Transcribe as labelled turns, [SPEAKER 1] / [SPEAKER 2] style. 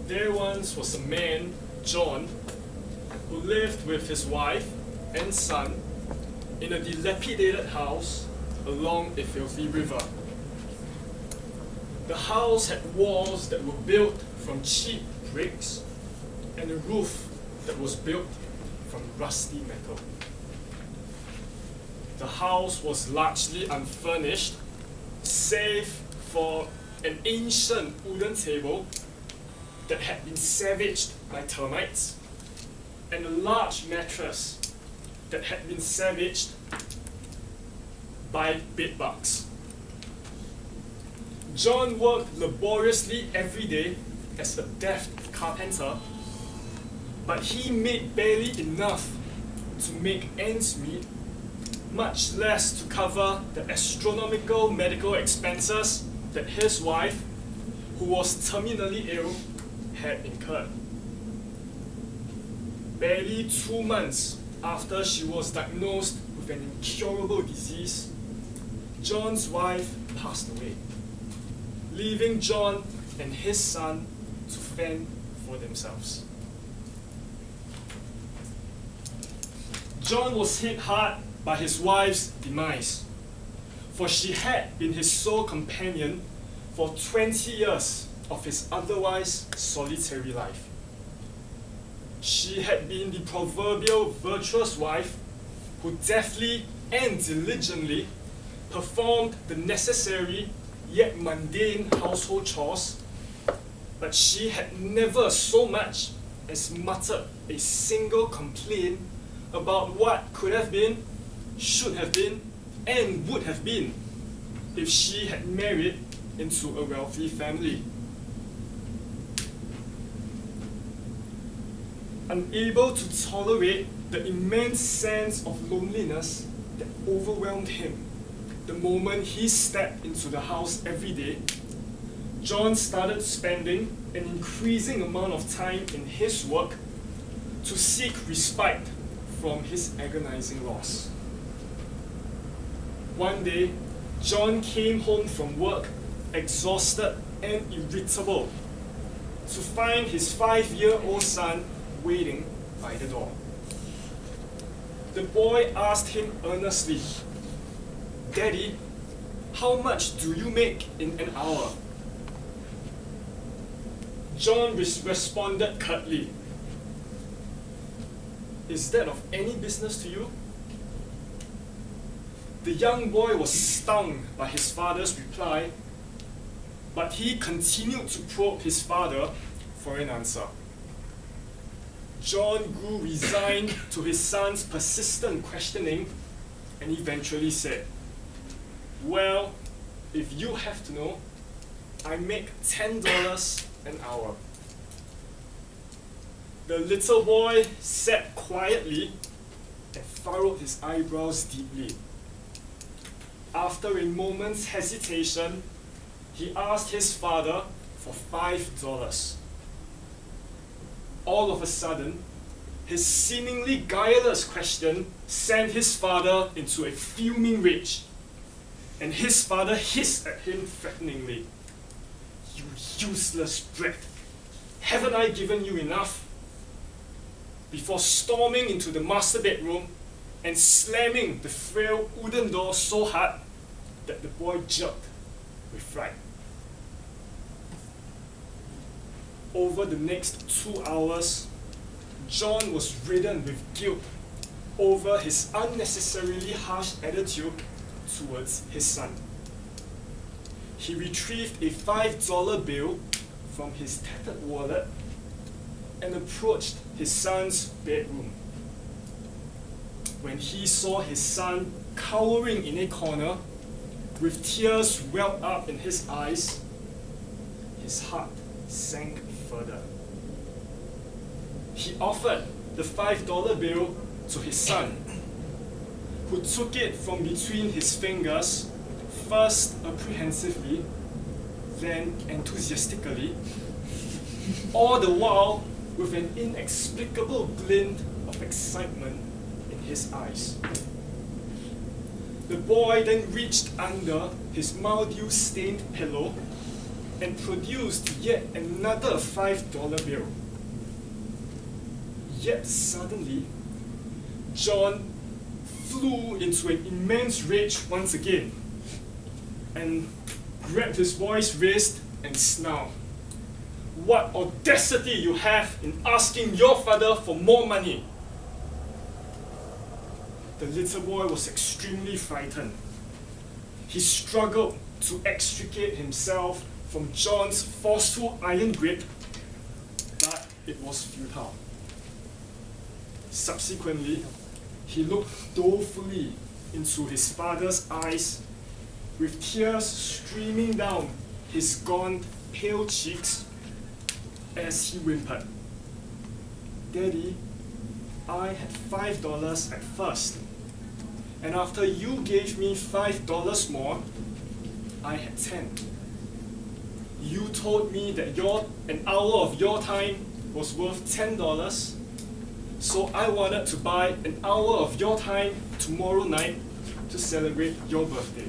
[SPEAKER 1] There once was a man, John, who lived with his wife and son in a dilapidated house along a filthy river. The house had walls that were built from cheap bricks and a roof that was built from rusty metal. The house was largely unfurnished, save for an ancient wooden table that had been savaged by termites and a large mattress that had been savaged by bedbugs. John worked laboriously every day as a deft carpenter, but he made barely enough to make ends meet, much less to cover the astronomical medical expenses that his wife, who was terminally ill, had incurred. Barely 2 months after she was diagnosed with an incurable disease, John's wife passed away, leaving John and his son to fend for themselves. John was hit hard by his wife's demise, for she had been his sole companion for 20 years of his otherwise solitary life. She had been the proverbial virtuous wife who deftly and diligently performed the necessary yet mundane household chores, but she had never so much as muttered a single complaint about what could have been, should have been, and would have been if she had married into a wealthy family. Unable to tolerate the immense sense of loneliness that overwhelmed him the moment he stepped into the house every day, John started spending an increasing amount of time in his work to seek respite from his agonizing loss. One day, John came home from work exhausted and irritable to find his 5-year-old son waiting by the door. The boy asked him earnestly, "Daddy, how much do you make in an hour?" John responded curtly, "Is that of any business to you?" The young boy was stung by his father's reply, but he continued to probe his father for an answer. John grew resigned to his son's persistent questioning and eventually said, "Well, if you have to know, I make $10 an hour." The little boy sat quietly and furrowed his eyebrows deeply. After a moment's hesitation, he asked his father for $5. All of a sudden, his seemingly guileless question sent his father into a fuming rage, and his father hissed at him threateningly, "You useless brat! Haven't I given you enough?" Before storming into the master bedroom and slamming the frail wooden door so hard that the boy jerked with fright. Over the next 2 hours, John was ridden with guilt over his unnecessarily harsh attitude towards his son. He retrieved a $5 bill from his tattered wallet and approached his son's bedroom. When he saw his son cowering in a corner, with tears welled up in his eyes, his heart sank further. He offered the $5 bill to his son, who took it from between his fingers, first apprehensively, then enthusiastically, all the while with an inexplicable glint of excitement in his eyes. The boy then reached under his mildew-stained pillow and produced yet another $5 bill. Yet suddenly, John flew into an immense rage once again and grabbed his boy's wrist and snarled, "What audacity you have in asking your father for more money!" The little boy was extremely frightened. He struggled to extricate himself from John's forceful iron grip, but it was futile. Subsequently, he looked dolefully into his father's eyes, with tears streaming down his gaunt, pale cheeks as he whimpered, "Daddy, I had $5 at first, and after you gave me $5 more, I had 10. You told me that an hour of your time was worth $10, so I wanted to buy an hour of your time tomorrow night to celebrate your birthday."